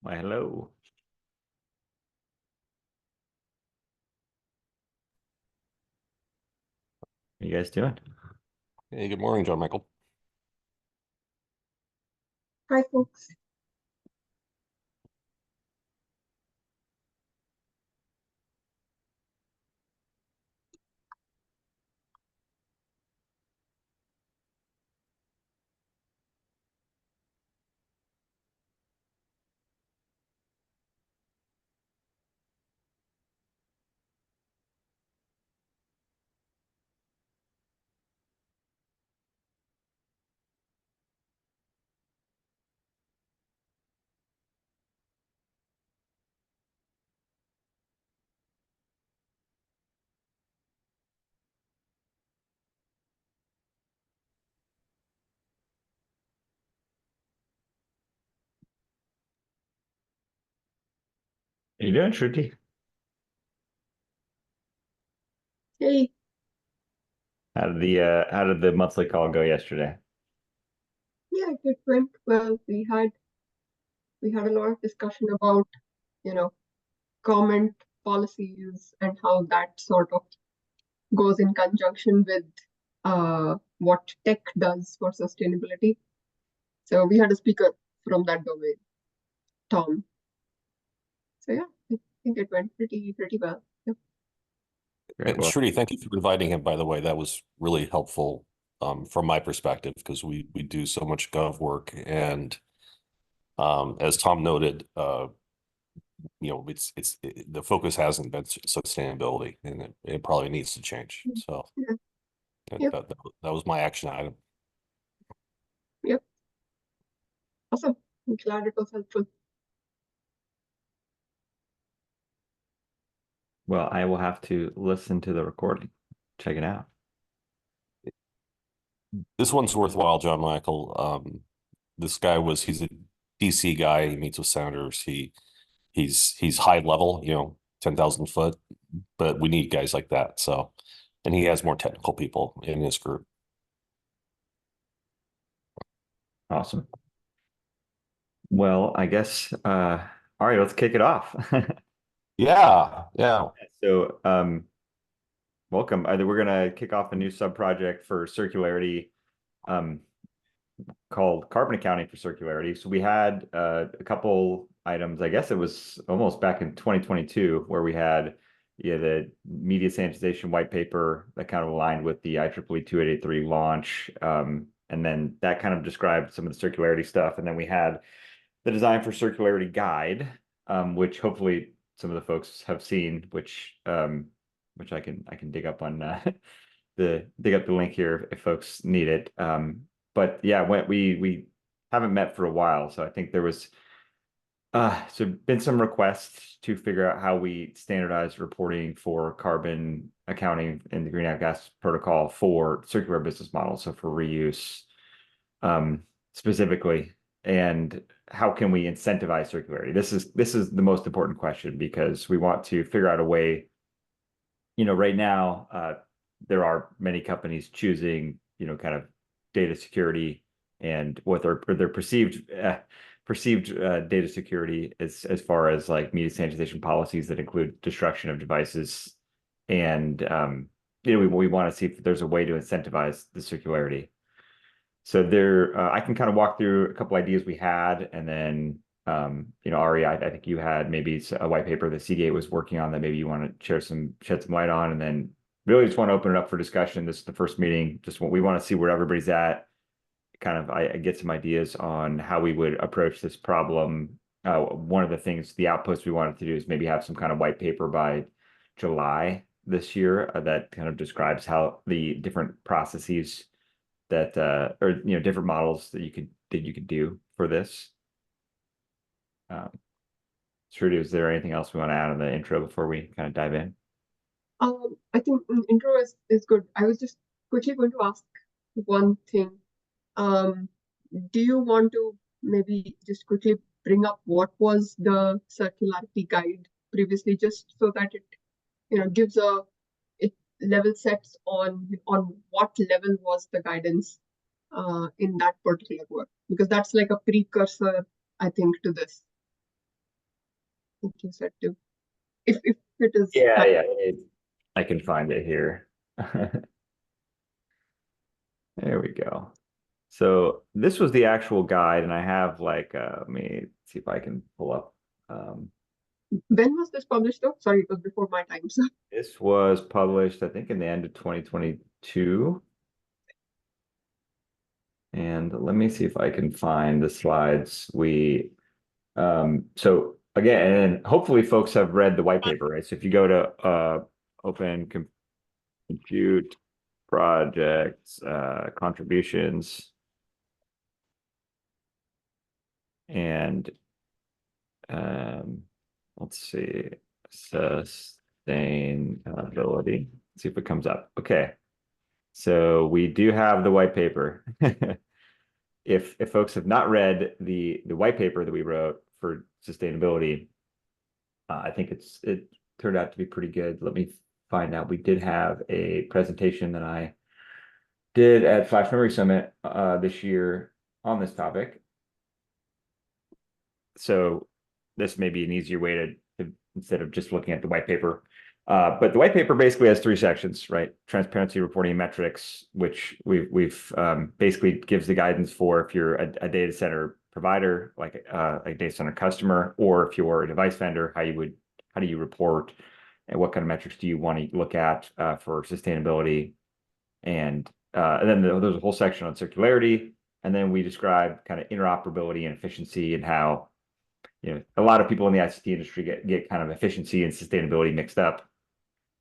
Why, hello. How you guys doing? Hey, good morning, John Michael. Hi, folks. How you doing, Shruti? Hey, How did the monthly call go yesterday? yeah, it went well. We had a lot of discussion about, you know, government policies and how that sort of goes in conjunction with what tech does for sustainability. So we had a speaker from that domain, Tom. So yeah, I think it went pretty well. Yep. Great. And Well, Shruti, thank you for inviting him, by the way. That was really helpful from my perspective because we do so much gov work. And as Tom noted, the focus hasn't been sustainability and it probably needs to change. So Yeah. that, Yep. that, that was my action item. Yep. Awesome. I'm glad it was helpful. well, I will have to listen to the recording. Check it out. This one's worthwhile, John Michael. This guy he's a DC guy. He meets with senators. He's high level, 10,000 foot, but we need guys like that. So, and he has more technical people in his group. Awesome. Well, I guess all right, let's kick it off. Yeah, yeah. So, welcome. We're gonna kick off a new sub-project for circularity, um, called carbon accounting for circularity. So we had a couple items. I guess it was almost back in 2022 where we had the media sanitization white paper that kind of aligned with the IEEE 2883 launch. And then that kind of described some of the circularity stuff. And then we had the design for circularity guide, which hopefully some of the folks have seen, which I can dig up on dig up the link here if folks need it. But yeah, we haven't met for a while, so I think there was so been some requests to figure out how we standardize reporting for carbon accounting in the greenhouse gas protocol for circular business models, so for reuse, specifically, and how can we incentivize circularity? This is the most important question because we want to figure out a way. Right now, there are many companies choosing, kind of data security and what their perceived data security as far as like media sanitization policies that include destruction of devices. And we want to see if there's a way to incentivize the circularity. So I can kind of walk through a couple ideas we had, and then Ari, I think you had maybe a white paper that Seagate was working on that maybe you want to shed some light on, and then really just want to open it up for discussion. This is the first meeting. Just what we want to see where everybody's at. Kind of, I get some ideas on how we would approach this problem. One of the things, the outputs we wanted to do is maybe have some kind of white paper by July this year that kind of describes how the different processes that or different models that you could do for this. Um, Trudy, is there anything else we want to add on the intro before we kind of dive in? I think intro is good. I was just quickly going to ask one thing. Um, do you want to maybe just quickly bring up what was the circularity guide previously, just so that it, gives it level sets on what level was the guidance in that particular work, because that's like a precursor, I think, to this. think you said too. If it is Yeah, I can find it here. There we go. So this was the actual guide, and I have like let me see if I can pull up. when was this published though? Sorry, it was before my time. So This was published, I think, in the end of 2022. And let me see if I can find the slides. So again, and hopefully folks have read the white paper, right? So if you go to Open Compute Projects, contributions, and let's see, sustainability. See if it comes up. Okay. So we do have the white paper. If folks have not read the white paper that we wrote for sustainability, I think it turned out to be pretty good. Let me find out. We did have a presentation that I did at Flash Memory Summit this year on this topic. So this may be an easier way to instead of just looking at the white paper. But the white paper basically has three sections, right? Transparency, reporting, and metrics, which we've basically gives the guidance for if you're a data center provider, like a data center customer, or if you're a device vendor, how do you report, and what kind of metrics do you want to look at for sustainability, and then there's a whole section on circularity, and then we describe kind of interoperability and efficiency and how a lot of people in the ICT industry get kind of efficiency and sustainability mixed up.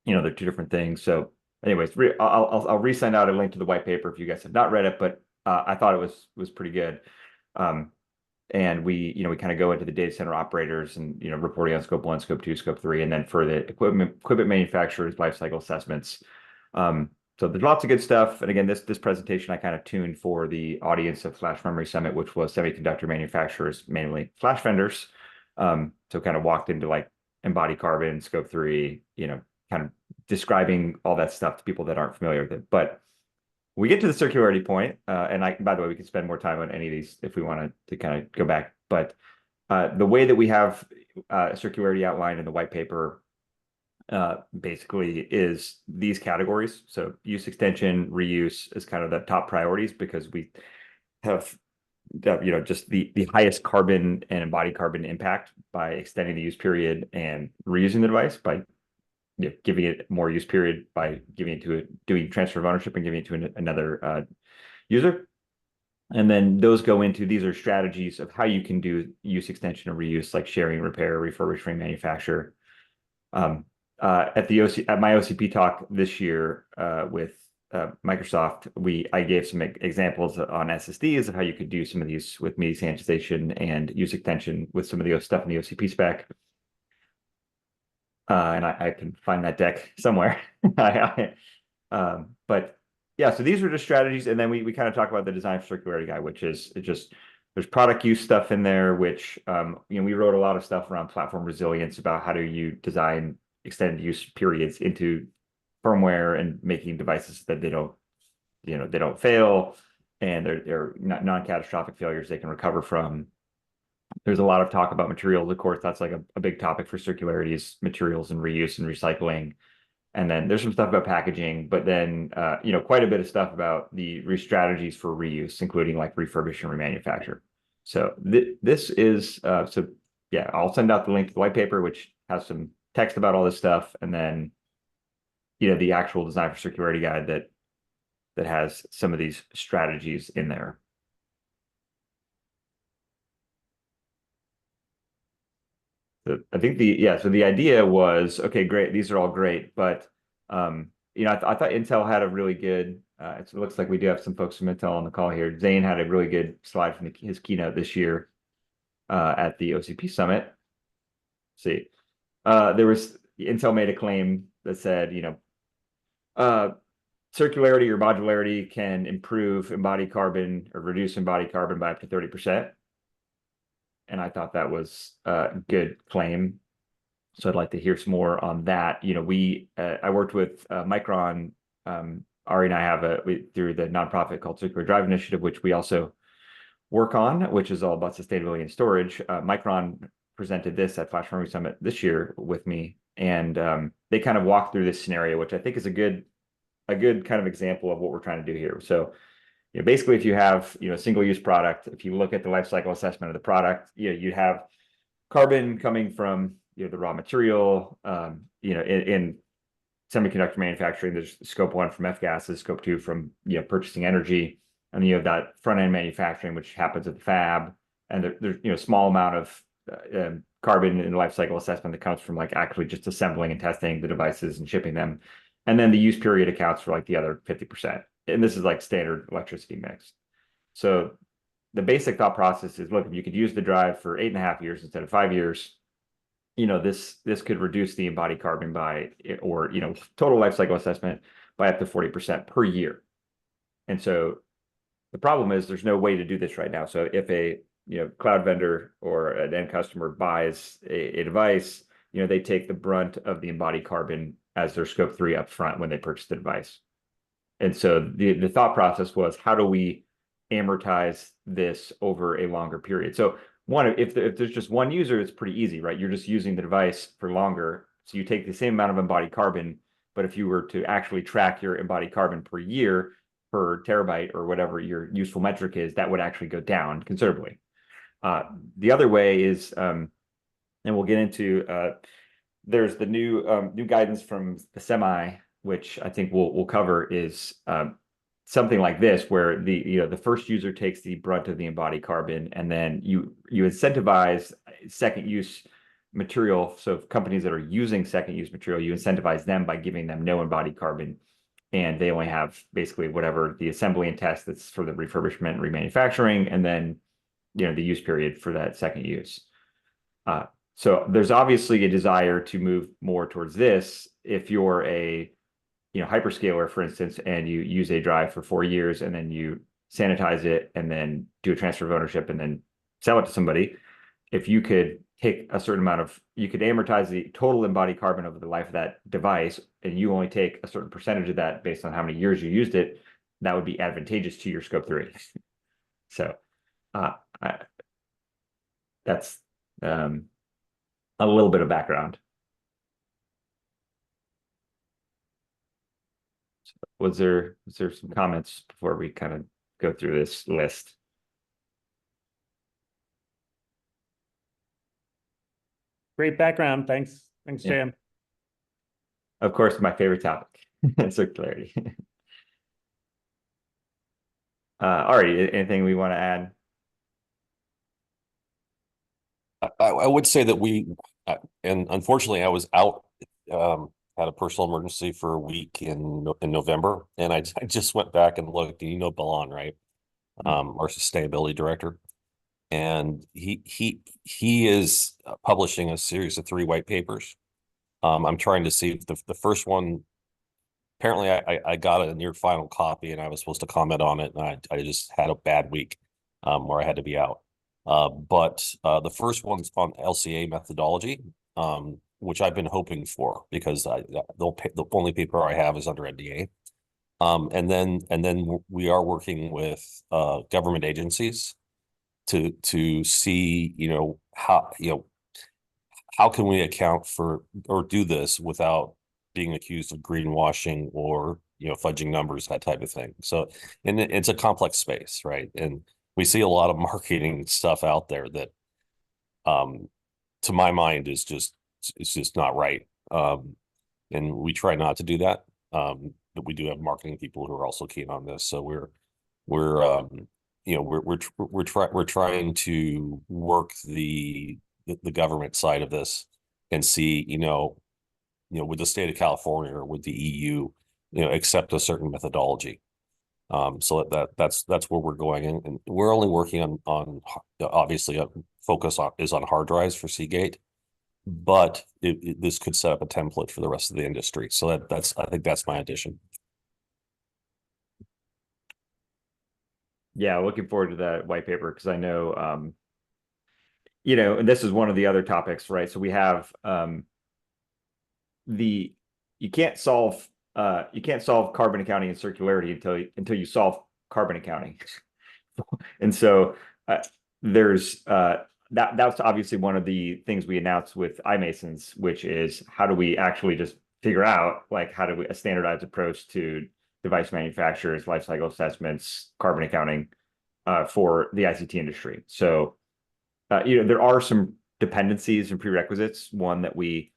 They're two different things. So anyways, I'll resend out a link to the white paper if you guys have not read it, but I thought it was pretty good. And we kind of go into the data center operators and, reporting on scope 1, scope 2, scope 3, and then for the equipment manufacturers, life cycle assessments. So there's lots of good stuff. And again, this presentation I kind of tuned for the audience of Flash Memory Summit, which was semiconductor manufacturers, mainly flash vendors. So kind of walked into like embodied carbon, scope 3, kind of describing all that stuff to people that aren't familiar with it. But we get to the circularity point, and by the way, we can spend more time on any of these if we wanted to kind of go back. But the way that we have circularity outlined in the white paper basically is these categories. So use extension, reuse is kind of the top priorities because we have just the highest carbon and embodied carbon impact by extending the use period and reusing the device by giving it more use period by giving it to doing transfer of ownership and giving it to another user. And then those go into, these are strategies of how you can do use extension and reuse, like sharing, repair, refurbish, remanufacture. At my OCP talk this year with Microsoft, I gave some examples on SSDs of how you could do some of these with media sanitization and use extension with some of the stuff in the OCP spec. And I can find that deck somewhere. But yeah, so these are just strategies, and then we kind of talk about the design for circularity guide, which is there's product use stuff in there, which we wrote a lot of stuff around platform resilience about how do you design extended use periods into firmware and making devices that they don't fail and they're not non-catastrophic failures they can recover from. There's a lot of talk about materials. Of course, that's like a big topic for circularity is materials and reuse and recycling. And then there's some stuff about packaging, but then quite a bit of stuff about the strategies for reuse, including like refurbish and remanufacture. So this is yeah, I'll send out the link to the white paper, which has some text about all this stuff, and then the actual design for circularity guide that has some of these strategies in there. I think so the idea was, okay, great, these are all great, but I thought Intel had a really good it looks like we do have some folks from Intel on the call here. Zane had a really good slide from his keynote this year at the OCP Summit. Let's see, Intel made a claim that said, circularity or modularity can improve embodied carbon or reduce embodied carbon by up to 30%. And I thought that was a good claim. So I'd like to hear some more on that. I worked with Micron. Ari and I have through the nonprofit called Circular Drive Initiative, which we also work on, which is all about sustainability and storage. Micron presented this at Flash Memory Summit this year with me, and they kind of walked through this scenario, which I think is a good kind of example of what we're trying to do here. So, basically, if you have a single-use product, if you look at the life cycle assessment of the product, you have carbon coming from the raw material. In semiconductor manufacturing, there's scope 1 from F gases, scope 2 from purchasing energy, and then you have that front end manufacturing, which happens at the fab, and there's a small amount of carbon in the life cycle assessment that comes from like actually just assembling and testing the devices and shipping them, and then the use period accounts for like the other 50%, and this is like standard electricity mix. So the basic thought process is, look, if you could use the drive for 8.5 years instead of 5 years, this could reduce the embodied carbon by, or total life cycle assessment by up to 40% per year. And so the problem is there's no way to do this right now. So if a cloud vendor or an end customer buys a device, they take the brunt of the embodied carbon as their scope 3 up front when they purchase the device. And so the thought process was, how do we amortize this over a longer period? So if there's just one user, it's pretty easy, right? You're just using the device for longer. So you take the same amount of embodied carbon, but if you were to actually track your embodied carbon per year, per terabyte, or whatever your useful metric is, that would actually go down considerably. The other way is, and we'll get into, there's the new guidance from the SEMI, which I think we'll cover, is something like this, where the first user takes the brunt of the embodied carbon, and then you incentivize second use material. So companies that are using second use material, you incentivize them by giving them no embodied carbon, and they only have basically whatever the assembly and test that's for the refurbishment and remanufacturing, and then the use period for that second use. So there's obviously a desire to move more towards this. If you're a hyperscaler, for instance, and you use a drive for 4 years, and then you sanitize it, and then do a transfer of ownership, and then sell it to somebody, if you could take a certain amount of, you could amortize the total embodied carbon over the life of that device, and you only take a certain percentage of that based on how many years you used it, that would be advantageous to your scope 3. So that's a little bit of background. Was there some comments before we kind of go through this list? Great background. Thanks, Yeah. Jam. Of course, my favorite topic, circularity. All right, anything we want to add? I would say that and unfortunately I was out, had a personal emergency for a week in November, and I just went back and looked. Balan, right? Our sustainability director, and he is publishing a series of 3 white papers. I'm trying to see if the first one. Apparently, I got a near final copy, and I was supposed to comment on it, and I just had a bad week where I had to be out. But the first one's on LCA methodology, which I've been hoping for, because the only paper I have is under NDA. And then we are working with government agencies to see how can we account for or do this without being accused of greenwashing or fudging numbers, that type of thing. So, and it's a complex space, right? And we see a lot of marketing stuff out there that, to my mind, it's just not right. And we try not to do that. But we do have marketing people who are also keen on this. So we're trying to work the government side of this and see, would the state of California or would the EU, accept a certain methodology. So that's where we're going, and we're only working on obviously a focus is on hard drives for Seagate, but this could set up a template for the rest of the industry. So I think that's my addition. Yeah, looking forward to that white paper, because I know, and this is one of the other topics, right? So we have you can't solve carbon accounting and circularity until you solve carbon accounting. And so there's that's obviously one of the things we announced with iMasons, which is how do we actually just figure out like how do we a standardized approach to device manufacturers, life cycle assessments, carbon accounting for the ICT industry. So there are some dependencies and prerequisites. One that we,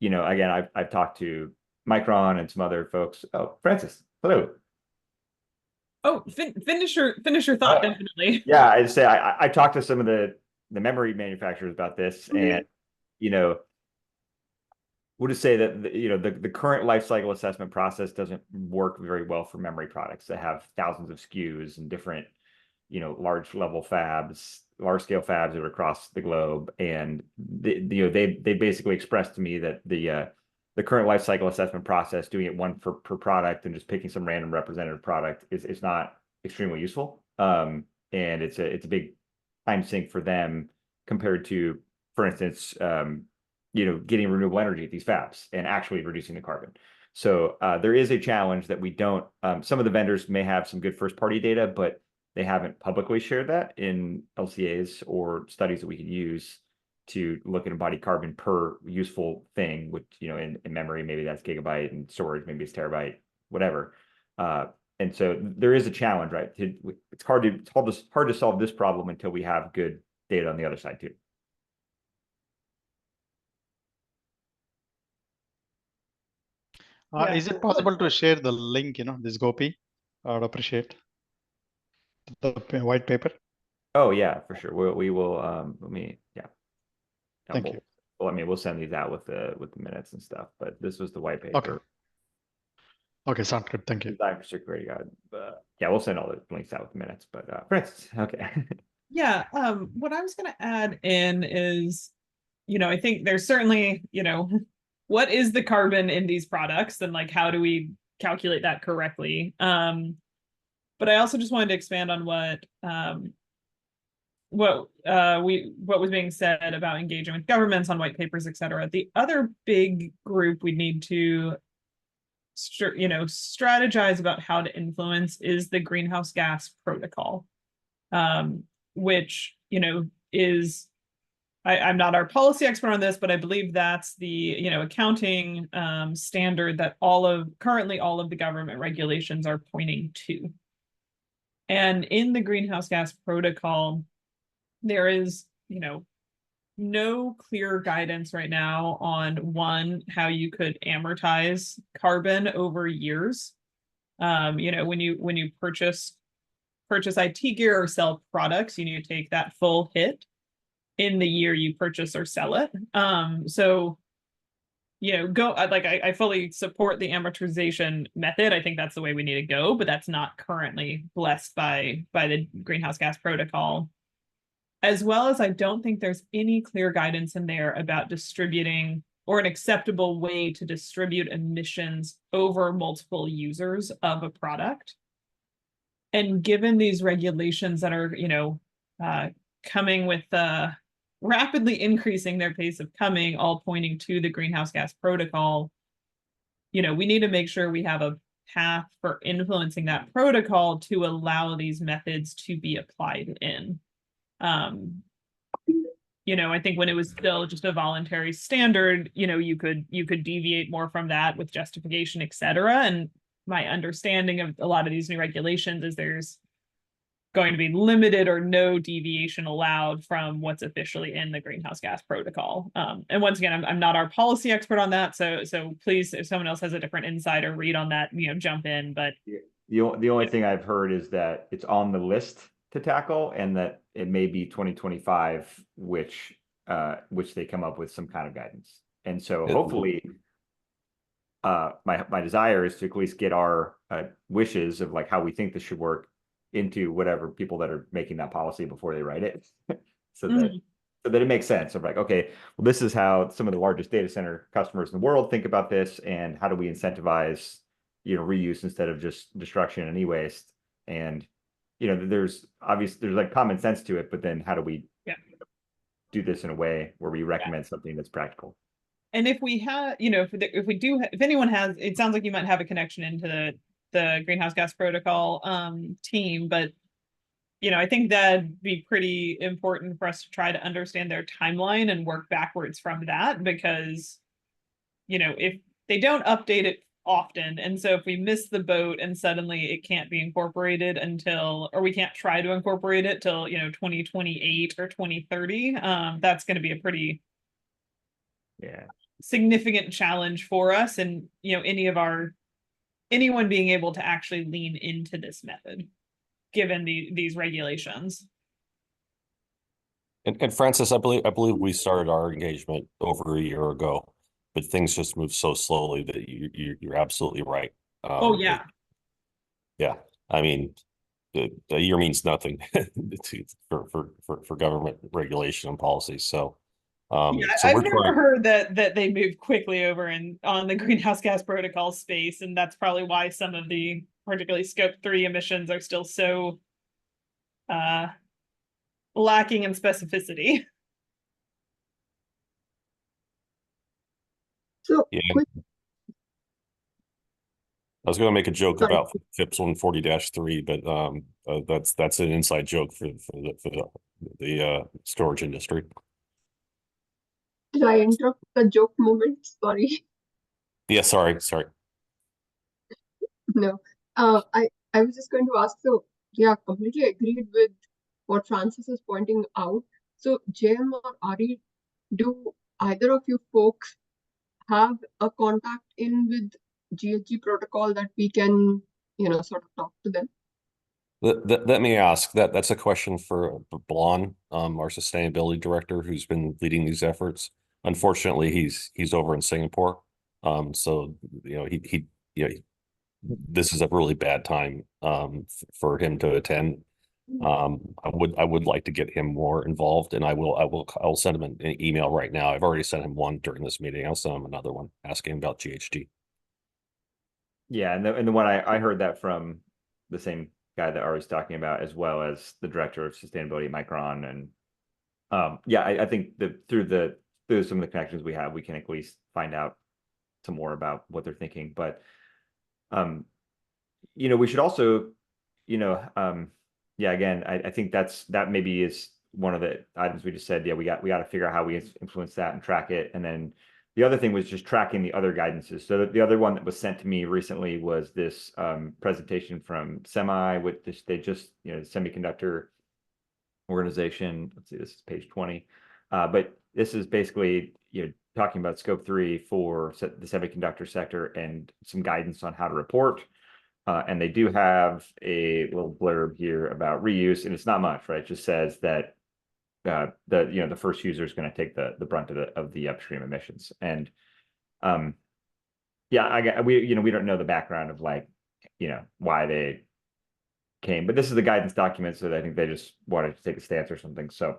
again, I've talked to Micron and some other folks. Oh, Francis, hello. Oh, finish your thought, definitely. Yeah, I'd say I talked to some of the memory manufacturers about this, and we'll just say that the current life cycle assessment process doesn't work very well for memory products that have thousands of SKUs and different large scale fabs that are across the globe, and they basically expressed to me that the current life cycle assessment process, doing it one per product and just picking some random representative product is not extremely useful. And it's a big time sink for them compared to, for instance, getting renewable energy at these fabs and actually reducing the carbon. So there is a challenge that we don't. Some of the vendors may have some good first party data, but they haven't publicly shared that in LCAs or studies that we can use to look at embodied carbon per useful thing, which, in memory, maybe that's gigabyte, and storage, maybe it's terabyte, whatever. And so there is a challenge, right? It's hard to solve this problem until we have good data on the other side too. Is it possible to share the link, this Gopi? I would appreciate the white paper. Oh yeah, for sure. We will. Thank you. Well, we'll send these out with the minutes and stuff. But this was the white paper. Okay, sounds good. Thank you. Design for Circularity Guide. Yeah, we'll send all the links out with the minutes. But Francis, okay. Yeah. What I was going to add in is, I think there's certainly, what is the carbon in these products, and like how do we calculate that correctly? But I also just wanted to expand on what was being said about engaging with governments on white papers, et cetera. The other big group we need to strategize about how to influence is the greenhouse gas protocol, which is, I'm not our policy expert on this, but I believe that's the accounting standard that currently all of the government regulations are pointing to. And in the greenhouse gas protocol, there is no clear guidance right now on how you could amortize carbon over years. When you purchase IT gear or sell products, you need to take that full hit in the year you purchase or sell it. I fully support the amortization method. I think that's the way we need to go, but that's not currently blessed by the greenhouse gas protocol. As well as I don't think there's any clear guidance in there about distributing or an acceptable way to distribute emissions over multiple users of a product. And given these regulations that are, coming with rapidly increasing their pace of coming, all pointing to the greenhouse gas protocol, we need to make sure we have a path for influencing that protocol to allow these methods to be applied in. I think when it was still just a voluntary standard, you could deviate more from that with justification, et cetera. And my understanding of a lot of these new regulations is there's going to be limited or no deviation allowed from what's officially in the greenhouse gas protocol. And once again, I'm not our policy expert on that. So please, if someone else has a different insight or read on that, jump in. But the only thing I've heard is that it's on the list to tackle, and that it may be 2025, which they come up with some kind of guidance. And so hopefully, my desire is to at least get our wishes of like how we think this should work into whatever people that are making that policy before they write it, so that it makes sense of like, okay, well, this is how some of the largest data center customers in the world think about this, and how do we incentivize reuse instead of just destruction and e-waste. And there's like common sense to it, but then how do we do this in a way where we recommend something that's practical? And if we have, if anyone has, it sounds like you might have a connection into the greenhouse gas protocol team, but I think that'd be pretty important for us to try to understand their timeline and work backwards from that, because, if they don't update it often, and so if we miss the boat and suddenly it can't be incorporated until, or we can't try to incorporate it till, 2028 or 2030, that's going to be a pretty significant challenge for us, and, anyone being able to actually lean into this method, given these regulations. And Francis, I believe we started our engagement over a year ago, but things just move so slowly that you're absolutely right. Oh yeah. Yeah, I mean, a year means nothing for government regulation and policy. So, so I've we're never trying. heard that they move quickly over on the greenhouse gas protocol space, and that's probably why some of the particularly scope 3 emissions are still so lacking in specificity. So Yeah. quick, I was going to make a joke sorry, about FIPS 140-3, but that's an inside joke for the storage industry. did I interrupt the joke moment? Sorry. Yeah, sorry. No. I was just going to ask, so yeah, completely agreed with what Francis is pointing out. So JM or Ari, do either of you folks have a contact in with GHG protocol that we can, sort of talk to them? Let me ask that's a question for Blon, our sustainability director, who's been leading these efforts. Unfortunately, he's over in Singapore. So this is a really bad time for him to attend. I would like to get him more involved, and I'll send him an email right now. I've already sent him one during this meeting. I'll send him another one asking about GHG. Yeah, and the one I heard that from the same guy that Ari's talking about, as well as the director of sustainability, Micron, and I think that through some of the connections we have, we can at least find out some more about what they're thinking. But we should also, again, I think that maybe is one of the items we just said. Yeah, we got to figure out how we influence that and track it, and then the other thing was just tracking the other guidances. So the other one that was sent to me recently was this presentation from Semi, with this, they just, the semiconductor organization. Let's see, this is page 20. But this is basically, talking about scope 3 for the semiconductor sector and some guidance on how to report. And they do have a little blurb here about reuse, and it's not much, right? It just says that the first user is going to take the brunt of the upstream emissions. And we don't know the background of why they came, but this is the guidance document, so I think they just wanted to take a stance or something. So,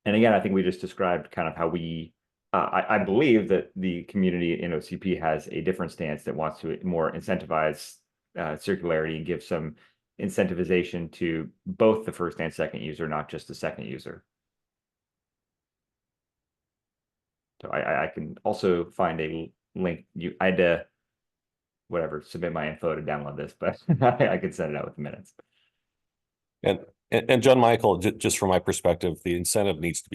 and again, I think we just described kind of how we I believe that the community in OCP has a different stance that wants to more incentivize circularity and give some incentivization to both the first and second user, not just the second user. So I can also find a link. I had to submit my info to download this, but I could send it out with the minutes. And John Michael, just from my perspective, the incentive needs to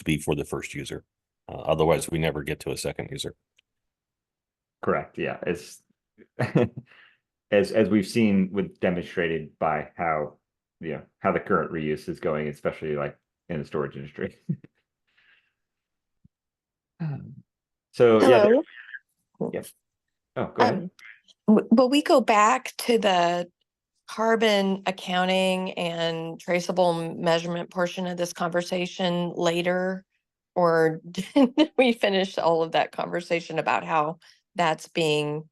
be for the first user. Otherwise, we never get to a second user. Correct. Yeah, it's as we've seen demonstrated by how how the current reuse is going, especially like in the storage industry. So Hello. yes. Oh, go ahead. Will we go back to the carbon accounting and traceable measurement portion of this conversation later? Or did we finish all of that conversation about how that's being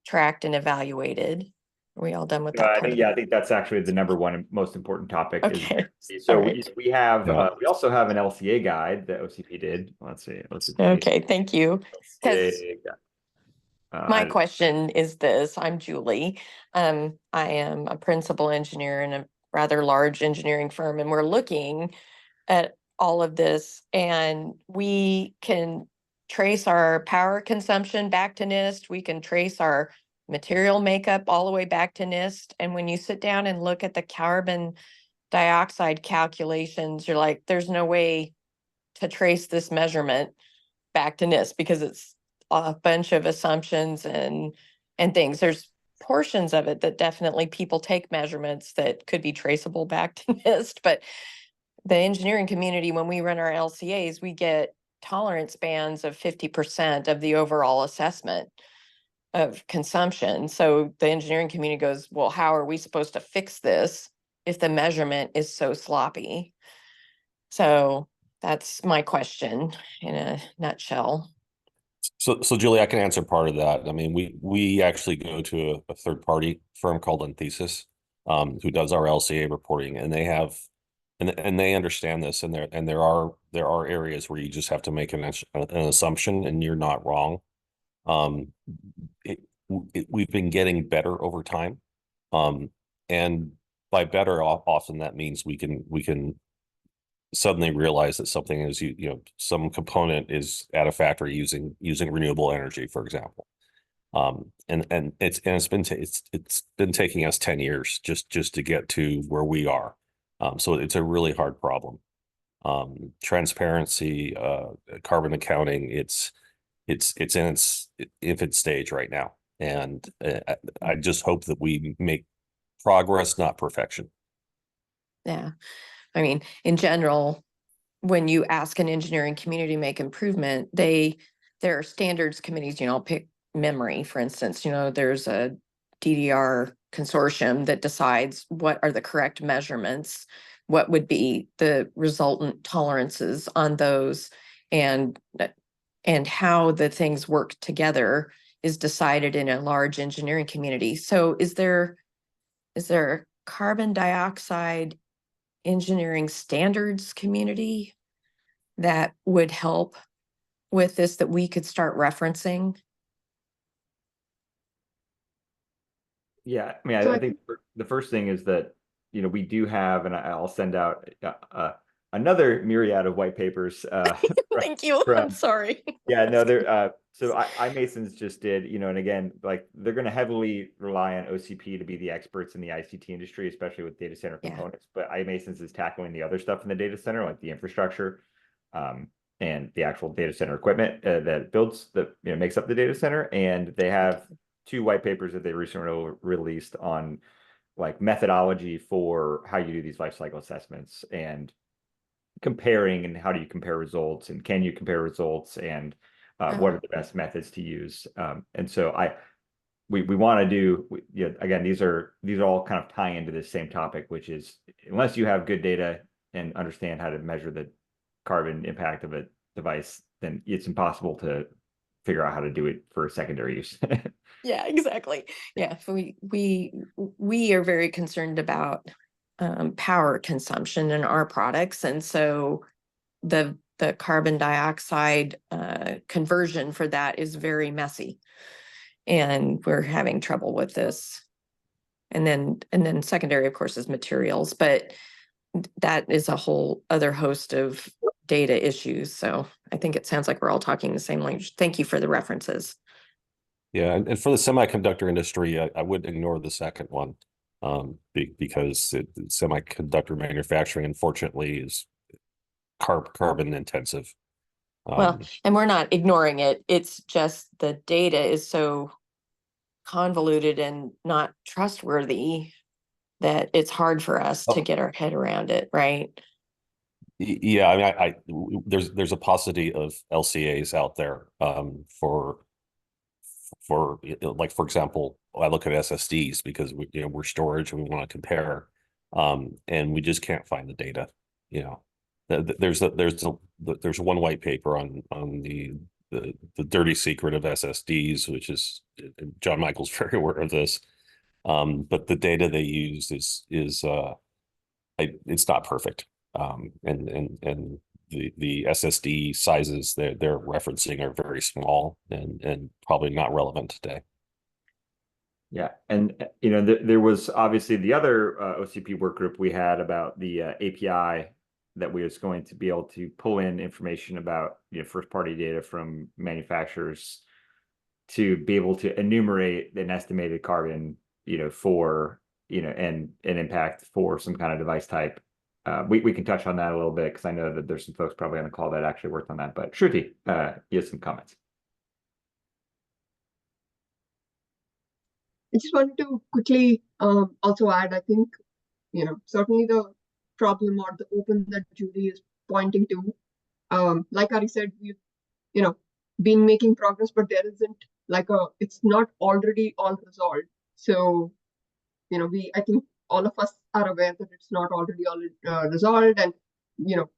tracked and evaluated? Are we all done with that part of it? I think that's actually the number one most important topic. Okay. So right. we have we also have an LCA guide that OCP did. Let's see. Okay, thank you. Because my I- question is this: I'm Julie. I am a principal engineer in a rather large engineering firm, and we're looking at all of this, and we can trace our power consumption back to NIST. We can trace our material makeup all the way back to NIST. And when you sit down and look at the carbon dioxide calculations, you're like, there's no way to trace this measurement back to NIST because it's a bunch of assumptions and things. There's portions of it that definitely people take measurements that could be traceable back to NIST, but the engineering community, when we run our LCAs, we get tolerance bands of 50% of the overall assessment of consumption. So the engineering community goes, well, how are we supposed to fix this if the measurement is so sloppy? So that's my question in a nutshell. So Julie, I can answer part of that. I mean, we actually go to a third party firm called Enthesis, who does our LCA reporting, and they have, and they understand this, and there are areas where you just have to make an assumption, and you're not wrong. We've been getting better over time, and by better, often that means we can suddenly realize that something is, some component is at a factory using renewable energy, for example. And it's been taking us 10 years just to get to where we are. So it's a really hard problem. Transparency, carbon accounting, it's in its infant stage right now. And I just hope that we make progress, not perfection. Yeah. I mean, in general, when you ask an engineering community to make improvement, there are standards committees, I'll pick memory, for instance, there's a DDR consortium that decides what are the correct measurements, what would be the resultant tolerances on those, and how the things work together is decided in a large engineering community. So is there a carbon dioxide engineering standards community that would help with this that we could start referencing? Yeah, I mean, So I I think the first thing is that, we do have, and I'll send out another myriad of white papers. Thank you. I'm sorry. Yeah, no, they're so iMasons just did, and again, like they're going to heavily rely on OCP to be the experts in the ICT industry, especially with data center components. But iMasons is tackling the other stuff in the data center, like the infrastructure, and the actual data center equipment that builds makes up the data center. And they have 2 white papers that they recently released on like methodology for how you do these life cycle assessments and comparing, and how do you compare results, and can you compare results, and what are the best methods to use. And so we want to do, again, these are all kind of tie into this same topic, which is unless you have good data and understand how to measure the carbon impact of a device, then it's impossible to figure out how to do it for secondary use. Yeah, exactly. Yeah, we are very concerned about power consumption in our products, and so the carbon dioxide conversion for that is very messy, and we're having trouble with this. And then secondary, of course, is materials, but that is a whole other host of data issues. So I think it sounds like we're all talking the same language. Thank you for the references. Yeah, and for the semiconductor industry, I would ignore the second one, because semiconductor manufacturing, unfortunately, is carbon intensive. Well, and we're not ignoring it. It's just the data is so convoluted and not trustworthy that it's hard for us to get our head around it, right? Yeah, I mean, there's a paucity of LCAs out there, for like, for example, I look at SSDs because we're storage and we want to compare, and we just can't find the data. There's one white paper on the dirty secret of SSDs, which is, John Michael's very aware of this, but the data they use is it's not perfect, and the SSD sizes they're referencing are very small and probably not relevant today. Yeah, and there was obviously the other OCP work group we had about the API that we was going to be able to pull in information about first party data from manufacturers to be able to enumerate an estimated carbon for and an impact for some kind of device type. We can touch on that a little bit because I know that there's some folks probably on the call that actually worked on that. But Shruti, you have some comments. I just wanted to quickly also add, I think, certainly the problem or the open that Julie is pointing to, like Ari said, we've, been making progress, but there isn't it's not already all resolved. So, I think all of us are aware that it's not already all resolved, and,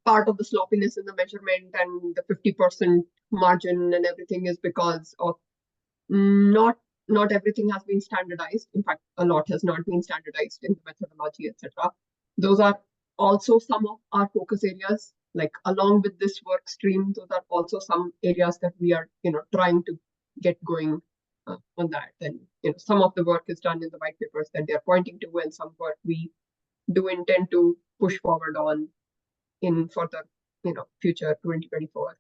part of the sloppiness in the measurement and the 50% margin and everything is because of not everything has been standardized. In fact, a lot has not been standardized in the methodology, etc. Those are also some of our focus areas. Like along with this work stream, those are also some areas that we are, trying to get going on that. And some of the work is done in the white papers that they're pointing to, and some work we do intend to push forward on in further, future 2024.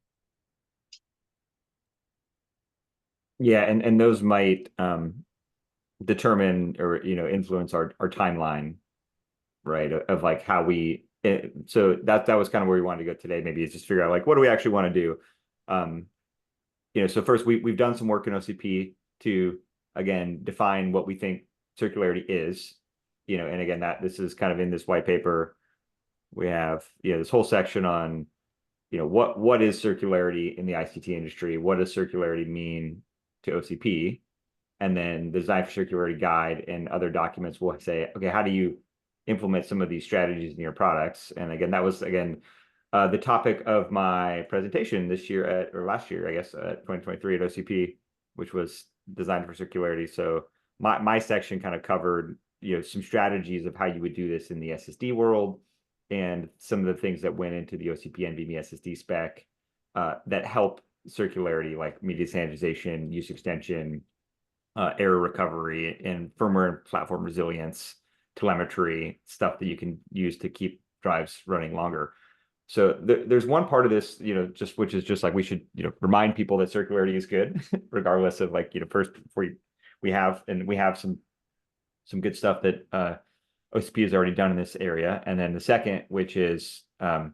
Yeah, and those might determine or influence our timeline, right? Of like how we. So that was kind of where we wanted to go today. Maybe is just figure out like what do we actually want to do. So first we've done some work in OCP to again define what we think circularity is. And again that this is kind of in this white paper. We have this whole section on what is circularity in the ICT industry? What does circularity mean to OCP? And then the Design for Circularity guide and other documents will say, okay, how do you implement some of these strategies in your products? And again, that was the topic of my presentation this year or last year, I guess, 2023 at OCP, which was Design for Circularity. So my section kind of covered some strategies of how you would do this in the SSD world, and some of the things that went into the OCP NVMe SSD spec that help circularity, like media sanitization, use extension, error recovery, and firmware and platform resilience, telemetry, stuff that you can use to keep drives running longer. So there's one part of this, which is just like we should, remind people that circularity is good, regardless of like, first before we have some good stuff that OCP has already done in this area. And then the second, which is now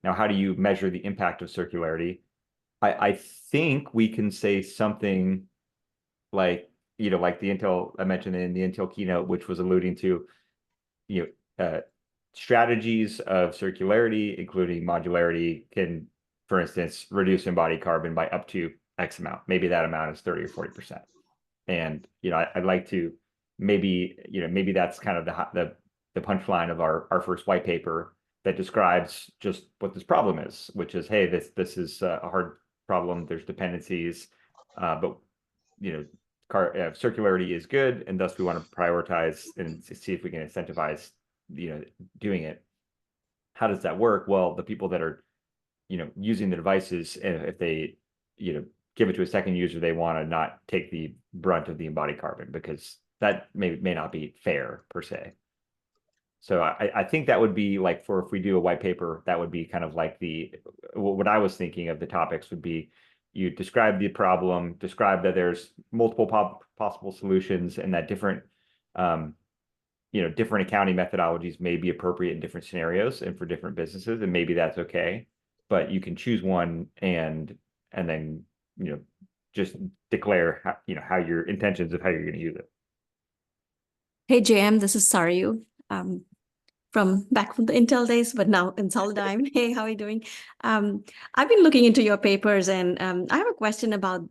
how do you measure the impact of circularity? I think we can say something like, like the Intel, I mentioned in the Intel keynote, which was alluding to, strategies of circularity, including modularity, can, for instance, reduce embodied carbon by up to X amount. Maybe that amount is 30 or 40%. And, I'd like to maybe that's kind of the punchline of our first white paper that describes just what this problem is, which is, hey, this is a hard problem. There's dependencies, but circularity is good, and thus we want to prioritize and see if we can incentivize doing it. How does that work? Well, the people that are using the devices, if they give it to a second user, they want to not take the brunt of the embodied carbon, because that may not be fair per se. So I think that would be like, if we do a white paper, that would be kind of like what I was thinking of the topics would be, you describe the problem, describe that there's multiple possible solutions, and that different different accounting methodologies may be appropriate in different scenarios and for different businesses, and maybe that's okay. But you can choose one and then just declare how your intentions of how you're going to use it. Hey, JM, this is Saryu, from back from the Intel days, but now in Solidigm. Hey, how are you doing? I've been looking into your papers, and I have a question about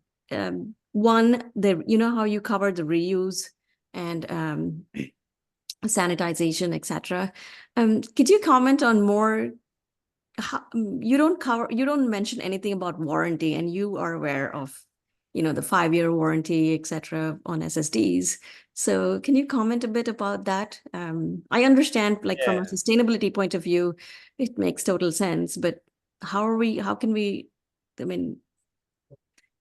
one, how you cover the reuse and sanitization, etc. Could you comment on more? You don't mention anything about warranty, and you are aware of the 5-year warranty, etc. on SSDs. So can you comment a bit about that? I understand, from a sustainability point of view, it makes total sense, but how can we,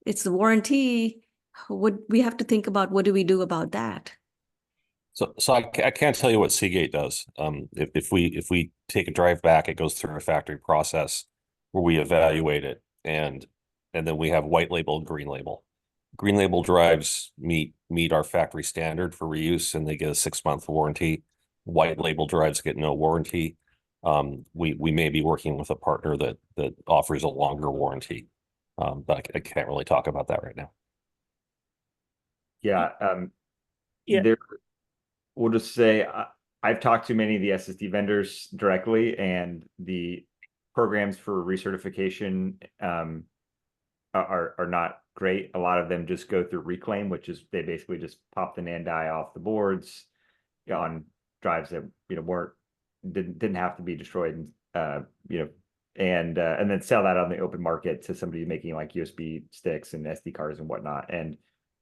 it's the warranty. We have to think about what do we do about that? So I can't tell you what Seagate does. If we take a drive back, it goes through a factory process where we evaluate it, and then we have white label and green label. Green label drives meet our factory standard for reuse, and they get a 6-month warranty. white label drives get no warranty. We may be working with a partner that offers a longer warranty, but I can't really talk about that right now. Yeah. Yeah. We'll just say I've talked to many of the SSD vendors directly, and the programs for recertification are not great. A lot of them just go through reclaim, which is they basically just pop the NAND die off the boards on drives that didn't have to be destroyed, and then sell that on the open market to somebody making like USB sticks and SD cards and whatnot. And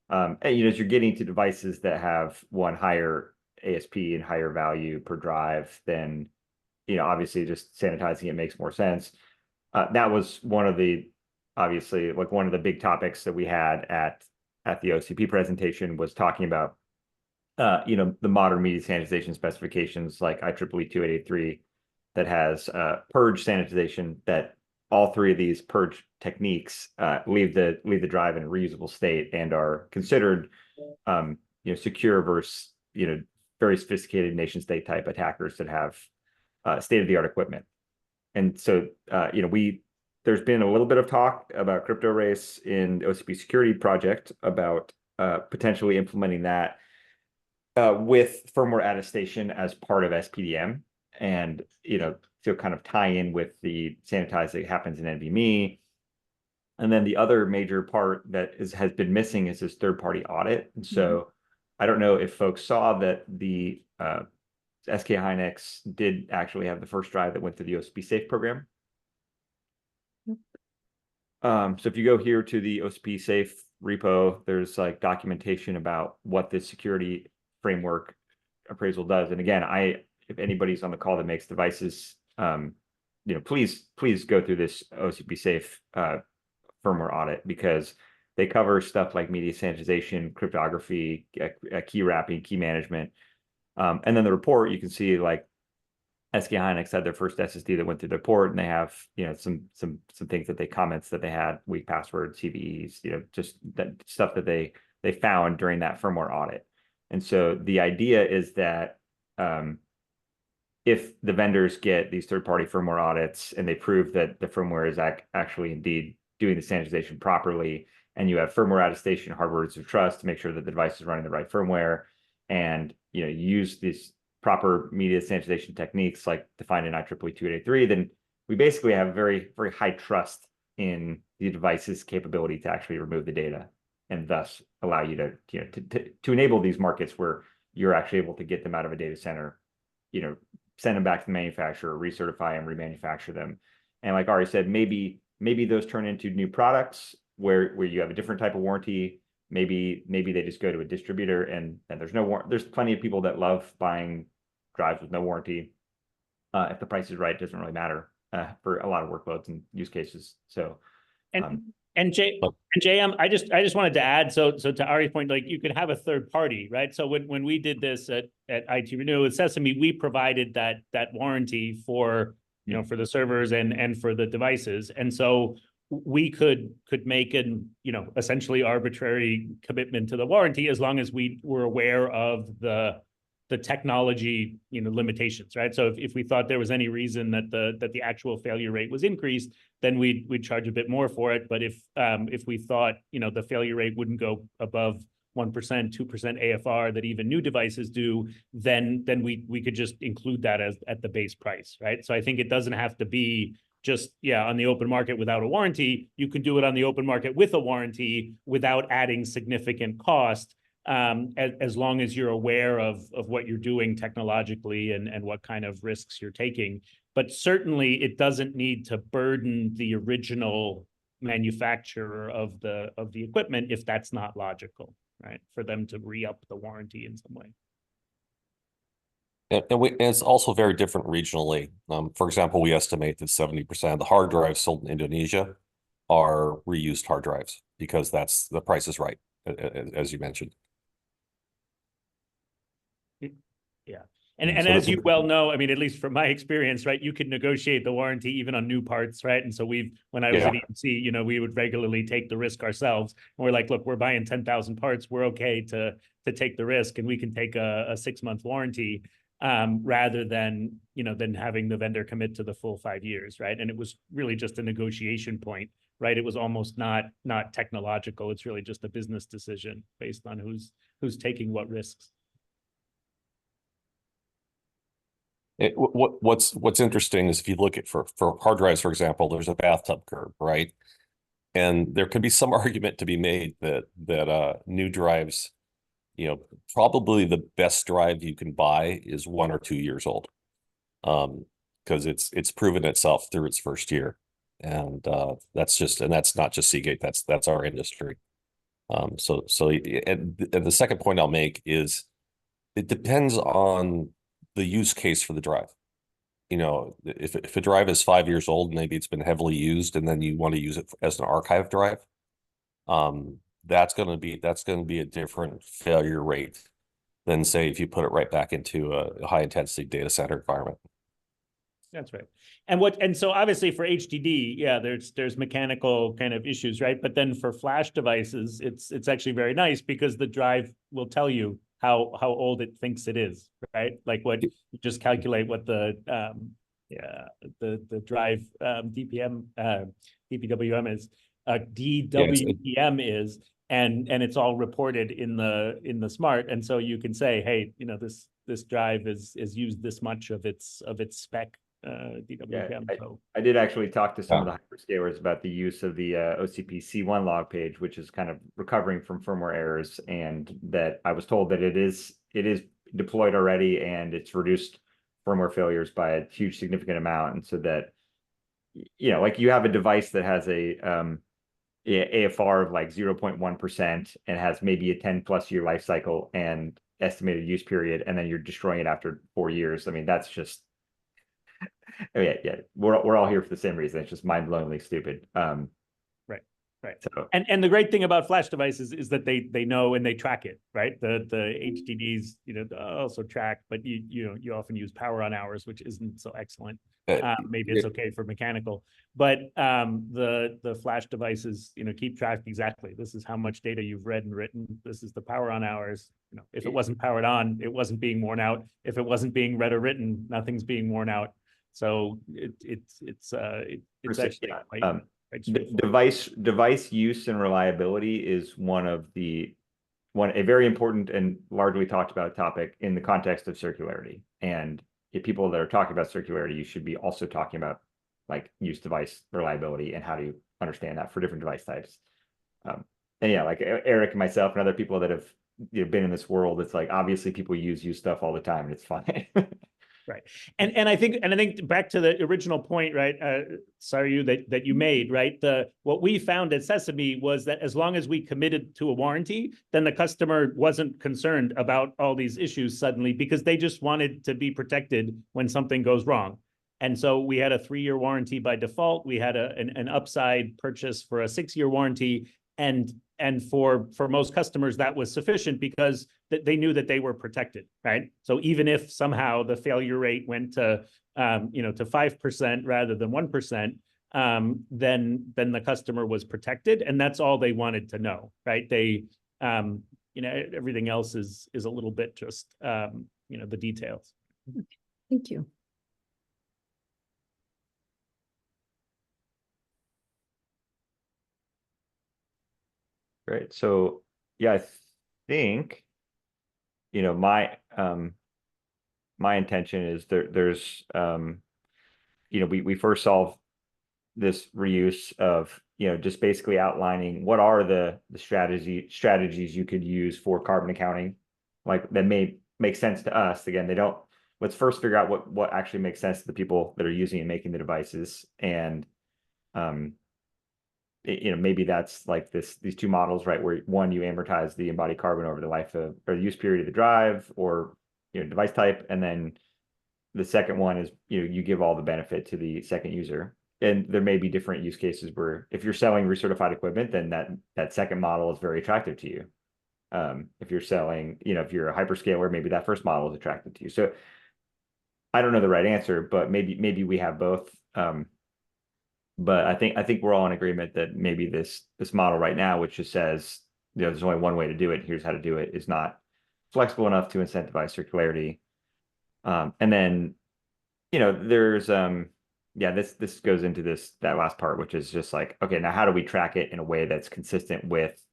as you're getting to devices that have one higher ASP and higher value per drive, then obviously just sanitizing it makes more sense. That was one of the big topics that we had at the OCP presentation, was talking about the modern media sanitization specifications like IEEE 2883 that has purge sanitization, that all three of these purge techniques leave the drive in a reusable state and are considered secure versus very sophisticated nation state type attackers that have state-of-the-art equipment. And so there's been a little bit of talk about crypto race in the OCP security project about potentially implementing that with firmware attestation as part of SPDM, and to kind of tie in with the sanitize that happens in NVMe. And then the other major part that has been missing is this third-party audit. And so I don't know if folks saw that the SK Hynix did actually have the first drive that went through the OCP Safe program. So if you go here to the OCP Safe repo, there's like documentation about what this security framework appraisal does. And again, if anybody's on the call that makes devices, please go through this OCP Safe firmware audit, because they cover stuff like media sanitization, cryptography, key wrapping, key management. And then the report, you can see like SK Hynix had their first SSD that went through their port, and they have some things that comments that they had, weak passwords, CVEs, just that stuff that they found during that firmware audit. And so the idea is that if the vendors get these third-party firmware audits and they prove that the firmware is actually indeed doing the sanitization properly, and you have firmware attestation, hard words of trust to make sure that the device is running the right firmware, and you use these proper media sanitization techniques like defined in IEEE 2883, then we basically have very, very high trust in the device's capability to actually remove the data, and thus allow you to enable these markets where you're actually able to get them out of a data center, send them back to the manufacturer, recertify them, remanufacture them. And like Ari said, maybe those turn into new products where you have a different type of warranty. Maybe they just go to a distributor, and there's no warranty. There's plenty of people that love buying drives with no warranty. If the price is right, it doesn't really matter for a lot of workloads and use cases. So and JM, I just wanted to add, so to Ari's point, like you could have a third party, right? So when we did this at IT Renew with Sesame, we provided that warranty for for the servers and for the devices, and so we could make an essentially arbitrary commitment to the warranty as long as we were aware of the technology limitations, right? So if we thought there was any reason that the actual failure rate was increased, then we'd charge a bit more for it. But if we thought the failure rate wouldn't go above 1%, 2% AFR that even new devices do, then we could just include that at the base price, right? So I think it doesn't have to be just on the open market without a warranty. You could do it on the open market with a warranty without adding significant cost, as long as you're aware of what you're doing technologically and what kind of risks you're taking. But certainly it doesn't need to burden the original manufacturer of the equipment if that's not logical, right? For them to re-up the warranty in some way. And it's also very different regionally. For example, we estimate that 70% of the hard drives sold in Indonesia are reused hard drives, because that's the price is right, as you mentioned. Yeah. And so as you well know, I mean, at least from my experience, right, you can negotiate the warranty even on new parts, right? And so when I was at EMC, we would regularly take the risk ourselves. And we're like, look, we're buying 10,000 parts. We're okay to take the risk, and we can take a 6-month warranty. rather than, than having the vendor commit to the full 5 years, right? And it was really just a negotiation point, right? It was almost not technological. It's really just a business decision based on who's taking what risks. What's interesting is if you look at for hard drives, for example, there's a bathtub curve, right? And there can be some argument to be made that new drives, probably the best drive you can buy is 1 or 2 years old, because it's proven itself through its first year, and that's not just Seagate, that's our industry. And the second point I'll make is it depends on the use case for the drive. If a drive is 5 years old, maybe it's been heavily used, and then you want to use it as an archive drive, that's going to be a different failure rate than, say, if you put it right back into a high intensity data center environment. That's right. And so obviously for HDD, yeah, there's mechanical kind of issues, right? But then for flash devices, it's actually very nice because the drive will tell you how old it thinks it is, right? Like what you just calculate what the drive DPWM is, DWDM is, and it's all reported in the smart, and so you can say, hey, this drive is used this much of its spec DWDM. Yeah, so I did actually talk to some of the hyperscalers about the use of the OCP C1 log page, which is kind of recovering from firmware errors, and that I was told that it is deployed already and it's reduced firmware failures by a huge significant amount. And so that, like you have a device that has a AFR of like 0.1% and has maybe a 10+ year life cycle and estimated use period, and then you're destroying it after 4 years. I mean, that's just yeah, we're all here for the same reason. It's just mind-blowingly stupid. Right. So, and the great thing about flash devices is that they know and they track it, right? The HDDs, also track, but you often use power on hours, which isn't so excellent. Maybe it's okay for mechanical, but the flash devices, keep track exactly. This is how much data you've read and written. This is the power on hours. If it wasn't powered on, it wasn't being worn out. If it wasn't being read or written, nothing's being worn out. So it's actually device use and reliability is a very important and largely talked about topic in the context of circularity. And if people that are talking about circularity, you should be also talking about like use device reliability and how to understand that for different device types. And yeah, like Eric and myself and other people that have been in this world, it's like obviously people use stuff all the time and it's fine. Right. And I think back to the original point, right? Sorry, that you made, right? What we found at Sesame was that as long as we committed to a warranty, then the customer wasn't concerned about all these issues suddenly because they just wanted to be protected when something goes wrong. And so we had a 3-year warranty by default. We had an upside purchase for a 6-year warranty. And for most customers, that was sufficient because they knew that they were protected, right? So even if somehow the failure rate went to 5% rather than 1%, then the customer was protected, and that's all they wanted to know, right? They, everything else is a little bit just, the details. Thank you. Great. So yeah, I think, my intention is there's we first solve this reuse of, just basically outlining what are the strategies you could use for carbon accounting, like that may make sense to us. Again, let's first figure out what actually makes sense to the people that are using and making the devices. And maybe that's like these two models, right? Where one, you amortize the embodied carbon over the life of or the use period of the drive or device type, and then the second one is you give all the benefit to the second user. And there may be different use cases where if you're selling recertified equipment, then that second model is very attractive to you. If you're selling, if you're a hyperscaler, maybe that first model is attractive to you. So I don't know the right answer, but maybe we have both. But I think we're all in agreement that maybe this model right now, which just says, there's only one way to do it, here's how to do it, is not flexible enough to incentivize circularity. And then, there's yeah, this goes into that last part, which is just like, okay, now how do we track it in a way that's consistent with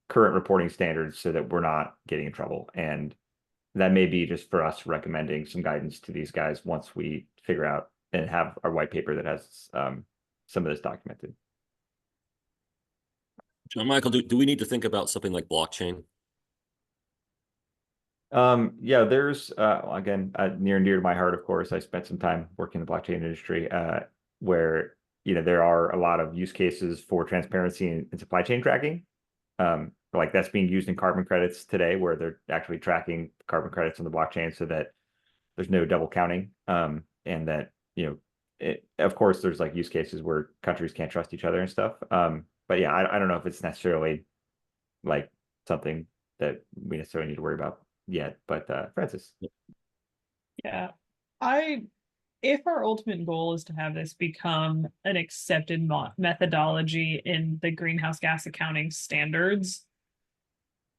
current reporting standards so that we're not getting in trouble? And that may be just for us recommending some guidance to these guys once we figure out and have our white paper that has some of this documented. John Michael, do we need to think about something like blockchain? Yeah, there's again, near and dear to my heart, of course. I spent some time working in the blockchain industry, where there are a lot of use cases for transparency and supply chain tracking. Like that's being used in carbon credits today, where they're actually tracking carbon credits on the blockchain so that there's no double counting. And that, of course, there's like use cases where countries can't trust each other and stuff. But yeah, I don't know if it's necessarily like something that we necessarily need to worry about yet. But Francis. Yeah, if our ultimate goal is to have this become an accepted methodology in the greenhouse gas accounting standards,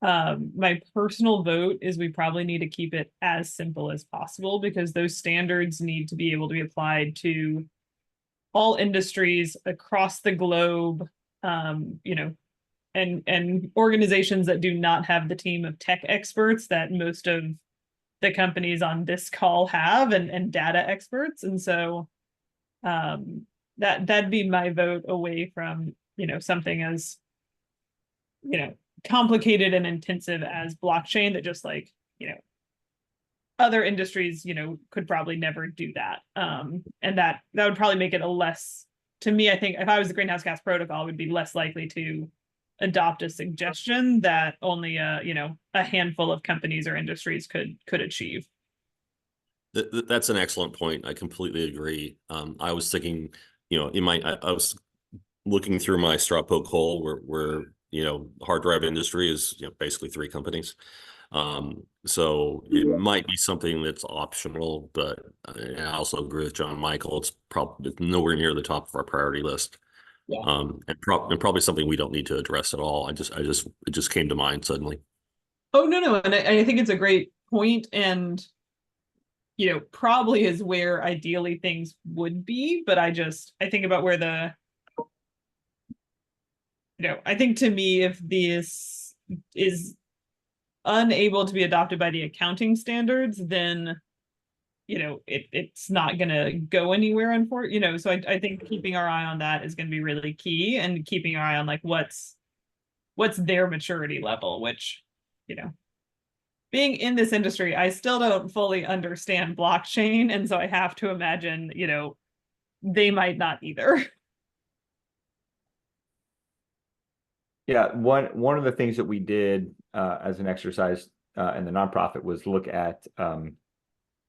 my personal vote is we probably need to keep it as simple as possible, because those standards need to be able to be applied to all industries across the globe, and organizations that do not have the team of tech experts that most of the companies on this call have, and data experts. And so that'd be my vote away from something as complicated and intensive as blockchain, that just like other industries could probably never do that. And that would probably make it a less, to me, I think if I was the greenhouse gas protocol, I would be less likely to adopt a suggestion that only a handful of companies or industries could achieve. That's an excellent point. I completely agree. I was thinking, I was looking through my straw poke hole where hard drive industry is basically 3 companies. So it might be something that's optional, but I also agree with John Michael. It's probably nowhere near the top of our priority list. Yeah. And probably something we don't need to address at all. It just came to mind suddenly. Oh, no. And I think it's a great point, and probably is where ideally things would be, but I think about where I think, to me, if this is unable to be adopted by the accounting standards, then it's not gonna go anywhere, so I think keeping our eye on that is going to be really key, and keeping our eye on like what's their maturity level, which being in this industry, I still don't fully understand blockchain, and so I have to imagine they might not either. Yeah, one of the things that we did as an exercise in the nonprofit was look at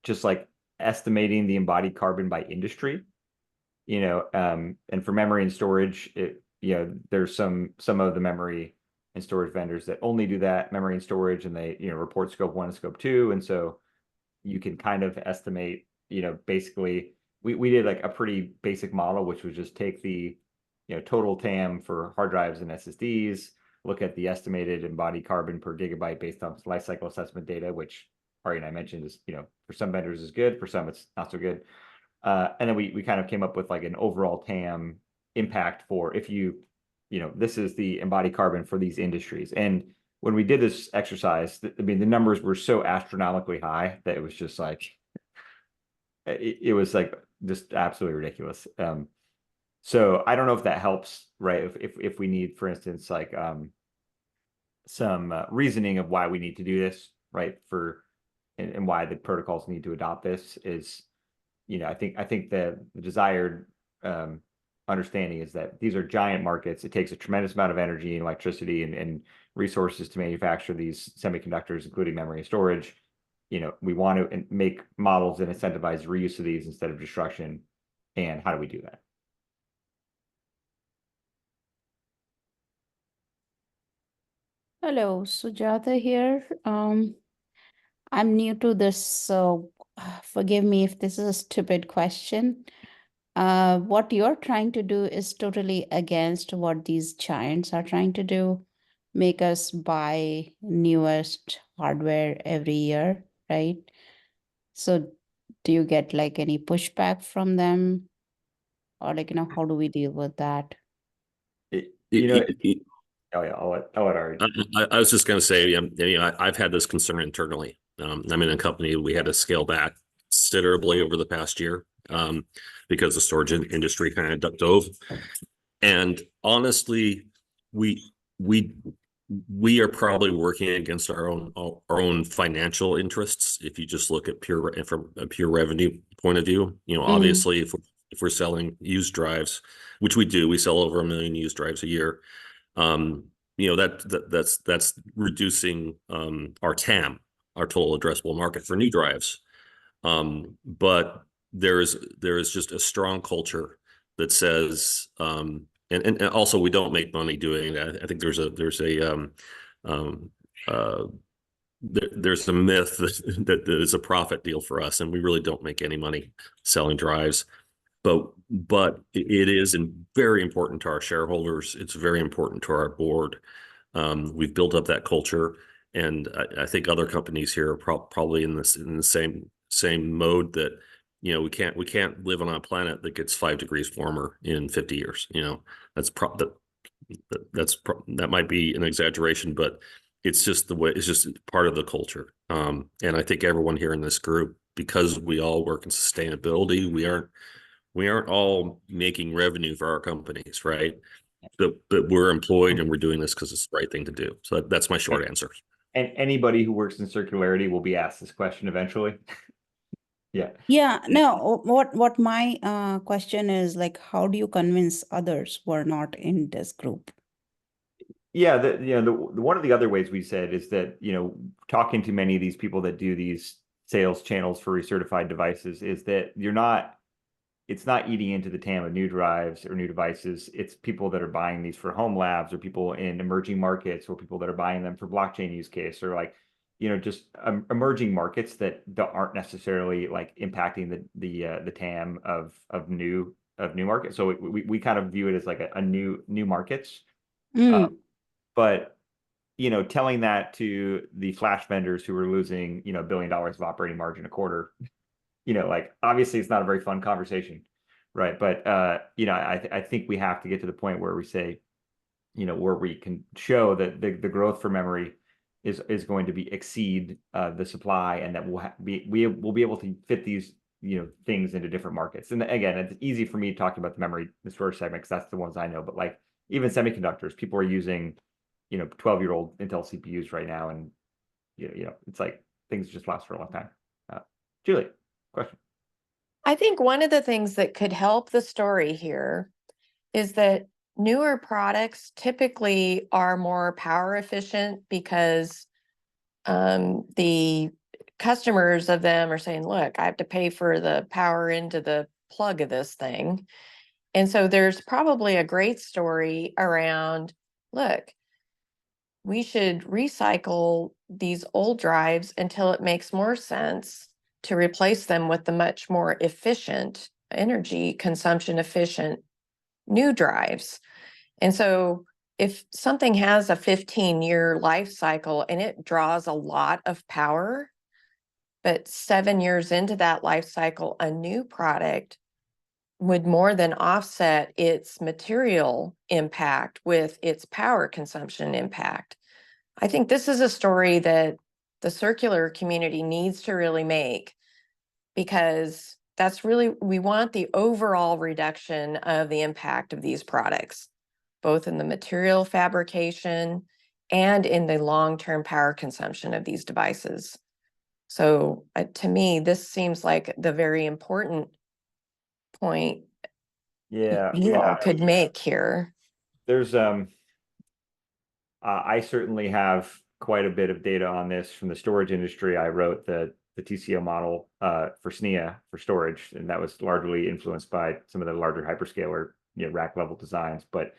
just like estimating the embodied carbon by industry, and for memory and storage, there's some of the memory and storage vendors that only do that, memory and storage, and they report scope 1 and scope 2, and so you can kind of estimate, basically we did like a pretty basic model, which was just take the total TAM for hard drives and SSDs, look at the estimated embodied carbon per gigabyte based on life cycle assessment data, which Ari and I mentioned is, for some vendors is good, for some it's not so good. And then we kind of came up with like an overall TAM impact for if this is the embodied carbon for these industries. And when we did this exercise, the numbers were so astronomically high that it was just like, it was like just absolutely ridiculous. So I don't know if that helps, right? If we need, for instance, like some reasoning of why we need to do this, right? And why the protocols need to adopt this is, I think the desired understanding is that these are giant markets. It takes a tremendous amount of energy and electricity and resources to manufacture these semiconductors, including memory and storage. We want to make models that incentivize reuse of these instead of destruction. And how do we do that? Hello, Sujata here. I'm new to this, so forgive me if this is a stupid question. What you're trying to do is totally against what these giants are trying to do, make us buy newest hardware every year, right? So do you get like any pushback from them? Or like, how do we deal with that? Oh yeah, I'll let Ari. I was just going to say, I've had this concern internally. I'm in a company, we had to scale back considerably over the past year because the storage industry kind of dove. And honestly, we are probably working against our own financial interests. If you just look at from a pure revenue point of view, obviously if we're selling used drives, which we do, we sell over 1 million used drives a year. That's reducing our TAM, our total addressable market for new drives. But there is just a strong culture that says, and also we don't make money doing that. I think there's a myth that is a profit deal for us, and we really don't make any money selling drives. But it is very important to our shareholders. It's very important to our board. We've built up that culture, and I think other companies here are probably in the same mode that we can't live on a planet that gets 5 degrees warmer in 50 years. That might be an exaggeration, but it's just the way. It's just part of the culture. And I think everyone here in this group, because we all work in sustainability, we aren't all making revenue for our companies, right? But we're employed and we're doing this because it's the right thing to do. So that's my short answer. And anybody who works in circularity will be asked this question eventually. Yeah. Yeah, no, what my question is like, how do you convince others who are not in this group? Yeah, one of the other ways we said is that, talking to many of these people that do these sales channels for recertified devices is that it's not eating into the TAM of new drives or new devices. It's people that are buying these for home labs, or people in emerging markets, or people that are buying them for blockchain use case, or like, just emerging markets that aren't necessarily like impacting the TAM of new markets. So we kind of view it as like a new markets. But telling that to the flash vendors who are losing $1 billion of operating margin a quarter, like obviously it's not a very fun conversation, right? But I think we have to get to the point where we say, where we can show that the growth for memory is going to exceed the supply, and that we will be able to fit these things into different markets. And again, it's easy for me talking about the storage segment, because that's the ones I know. But like even semiconductors, people are using 12-year-old Intel CPUs right now, and it's like things just last for a long time. Julie, question. I think one of the things that could help the story here is that newer products typically are more power efficient, because the customers of them are saying, look, I have to pay for the power into the plug of this thing. And so there's probably a great story around, look, we should recycle these old drives until it makes more sense to replace them with the much more efficient, energy consumption efficient new drives. And so if something has a 15-year life cycle and it draws a lot of power, but 7 years into that life cycle, a new product would more than offset its material impact with its power consumption impact. I think this is a story that the circular community needs to really make, because that's really, we want the overall reduction of the impact of these products, both in the material fabrication and in the long-term power consumption of these devices. So to me, this seems like the very important point you all could make here. There's I certainly have quite a bit of data on this from the storage industry. I wrote the TCO model for SNIA for storage, and that was largely influenced by some of the larger hyperscaler rack level designs. But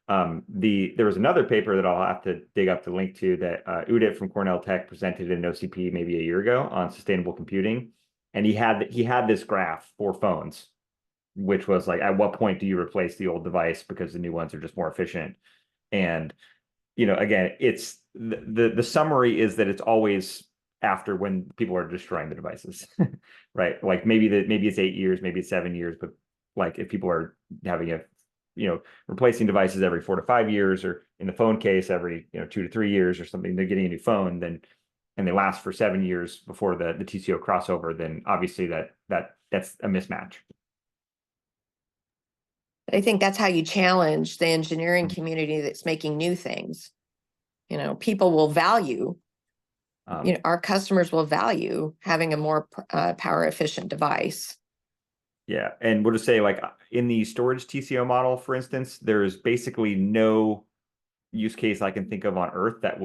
there was another paper that I'll have to dig up the link to, that Udit from Cornell Tech presented in OCP maybe a year ago on sustainable computing, and he had this graph for phones, which was like, at what point do you replace the old device because the new ones are just more efficient? And again, it's the summary is that it's always after when people are destroying the devices, right? Like maybe it's 8 years, maybe it's 7 years, but like if people are having replacing devices every 4 to 5 years, or in the phone case every 2 to 3 years or something, they're getting a new phone, then and they last for 7 years before the TCO crossover, then obviously that's a mismatch. I think that's how you challenge the engineering community that's making new things. People will value, our customers will value having a more power efficient device. Yeah, and we'll just say, like, in the storage TCO model, for instance, there's basically no use case I can think of on Earth that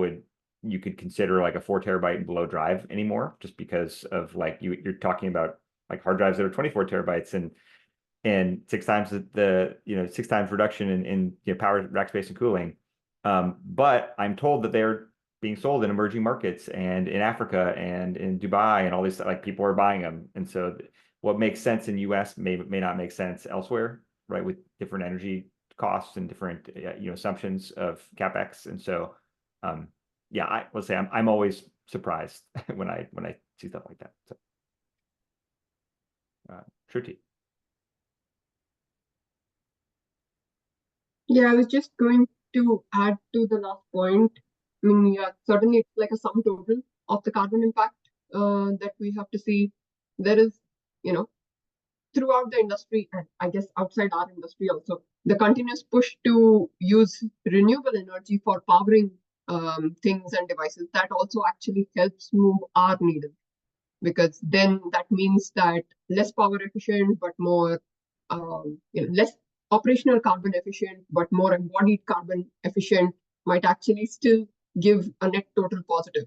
you could consider like a 4 terabyte and below drive anymore, just because of like you're talking about like hard drives that are 24 terabytes and 6 times the 6 times reduction in power, rack space, and cooling. But I'm told that they're being sold in emerging markets and in Africa and in Dubai and all these, like, people are buying them. And so what makes sense in US may not make sense elsewhere, right? With different energy costs and different assumptions of CapEx. And so yeah, I will say I'm always surprised when I see stuff like that. So Shruti. Yeah, I was just going to add to the last point. I mean, yeah, certainly it's like a sum total of the carbon impact that we have to see. There is, throughout the industry, and I guess outside our industry also, the continuous push to use renewable energy for powering things and devices that also actually helps move our needle, because then that means that less power efficient but more less operational carbon efficient but more embodied carbon efficient might actually still give a net total positive,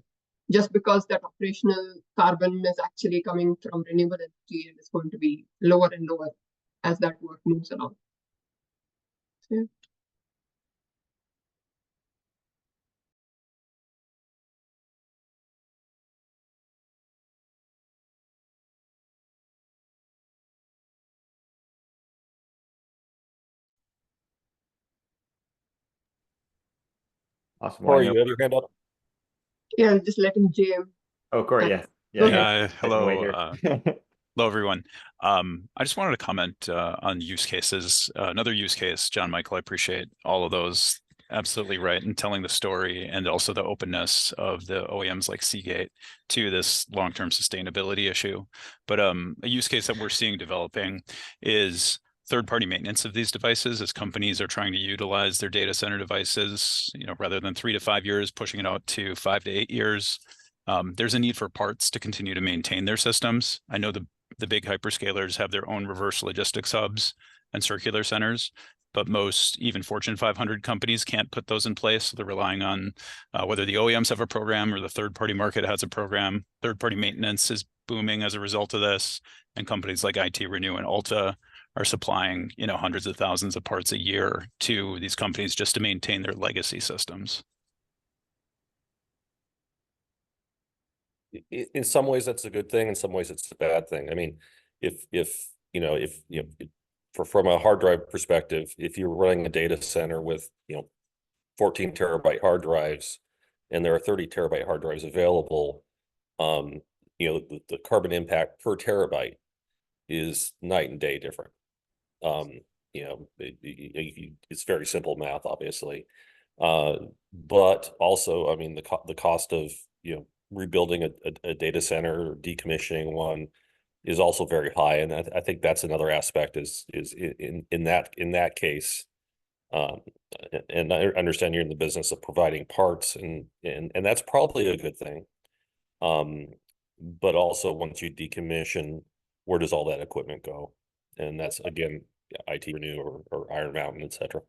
just because that operational carbon is actually coming from renewable energy and is going to be lower and lower as that work moves along. So, yeah. Awesome. Corey, you have your hand up? Yeah, just letting JM. Oh, Corey, yes. Go Yeah. ahead. Hello. Hello, everyone. I just wanted to comment on use cases. Another use case, John Michael, I appreciate all of those. Absolutely right. And telling the story, and also the openness of the OEMs like Seagate to this long-term sustainability issue. But a use case that we're seeing developing is third-party maintenance of these devices, as companies are trying to utilize their data center devices, rather than 3 to 5 years, pushing it out to 5 to 8 years. There's a need for parts to continue to maintain their systems. I know the big hyperscalers have their own reverse logistics hubs and circular centers, but most, even Fortune 500 companies, can't put those in place. So they're relying on whether the OEMs have a program or the third-party market has a program. Third-party maintenance is booming as a result of this, and companies like IT Renew and Alta are supplying hundreds of thousands of parts a year to these companies just to maintain their legacy systems. In some ways that's a good thing, in some ways it's a bad thing. I mean, from a hard drive perspective, if you're running a data center with 14 terabyte hard drives and there are 30 terabyte hard drives available, the carbon impact per terabyte is night and day different. It's very simple math, obviously, but also, I mean, the cost of rebuilding a data center or decommissioning one is also very high, and I think that's another aspect is in that case. And I understand you're in the business of providing parts, and that's probably a good thing. But also, once you decommission, where does all that equipment go? And that's, again, IT Renew or Iron Mountain, etc.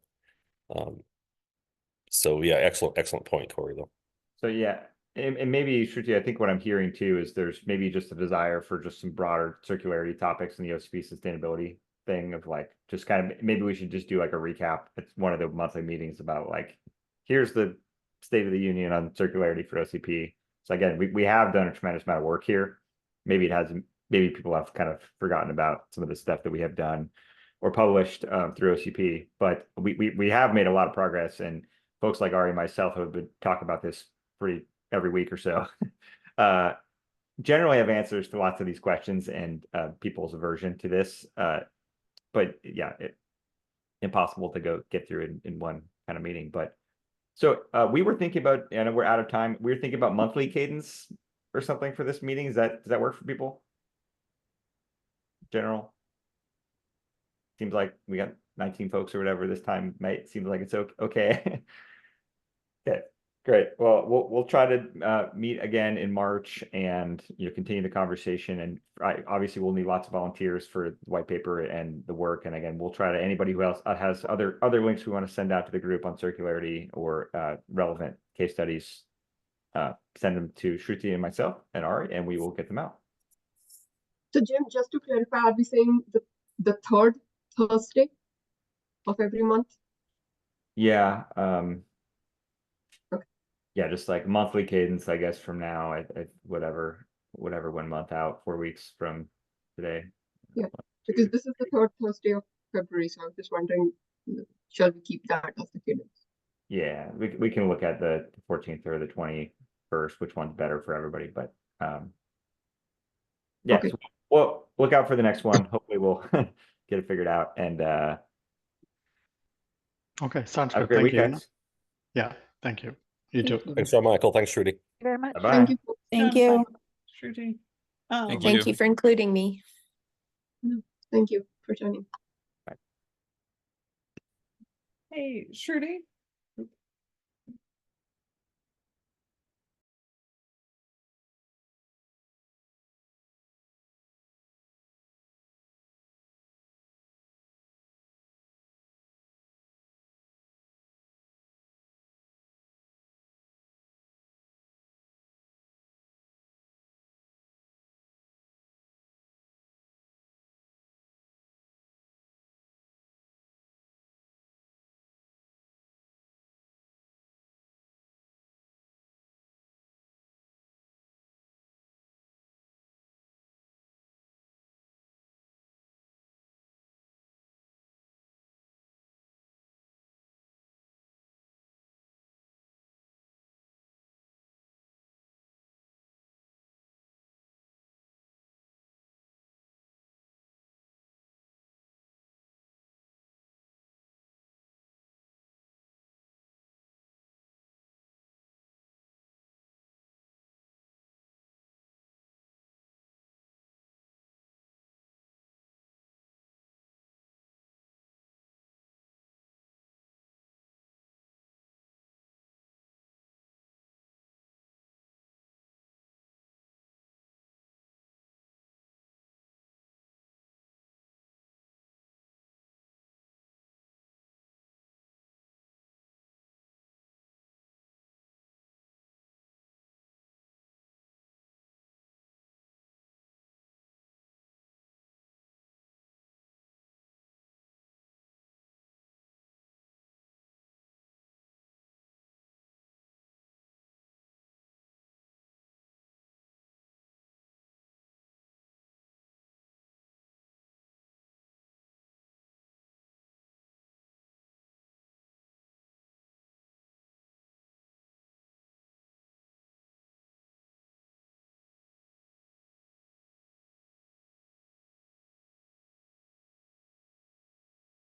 So yeah, excellent point, Corey, though. So yeah, and maybe, Shruti, I think what I'm hearing too is there's maybe just a desire for just some broader circularity topics in the OCP sustainability thing of like, just kind of, maybe we should just do like a recap at one of the monthly meetings about like, here's the state of the union on circularity for OCP. So again, we have done a tremendous amount of work here. Maybe people have kind of forgotten about some of the stuff that we have done or published through OCP, but we have made a lot of progress, and folks like Ari and myself have been talking about this pretty every week or so. generally have answers to lots of these questions and people's aversion to this. But yeah, impossible to get through in one kind of meeting. But so we were thinking about, and we're out of time. We were thinking about monthly cadence or something for this meeting. Does that work for people? General. Seems like we got 19 folks or whatever this time. Might seems like it's okay. Okay, great. Well, we'll try to meet again in March and continue the conversation. And obviously we'll need lots of volunteers for the white paper and the work. And again, we'll try to anybody who else has other links we want to send out to the group on circularity or relevant case studies. Send them to Shruti and myself and Ari, and we will get them out. So Jim, just to clarify, are we saying the third Thursday of every month? Yeah. Okay. Yeah, just like monthly cadence, I guess, from now, whatever 1 month out, 4 weeks from today. Yeah, because this is the third Thursday of February, so I was just wondering, shall we keep that as the cadence? Yeah, we can look at the 14th or the 21st, which one's better for everybody, but yeah, Okay. so, well, look out for the next one. Hopefully we'll get it figured out, and Okay, sounds have a good. great Thank you. weekend. Yeah, thank you. You too. Thanks, John Michael. Thanks, Shruti. Very much. Bye-bye. Thank you. Thank Bye. you. Shruti. Thank you for including me. Thank you for joining. Hey, Shruti.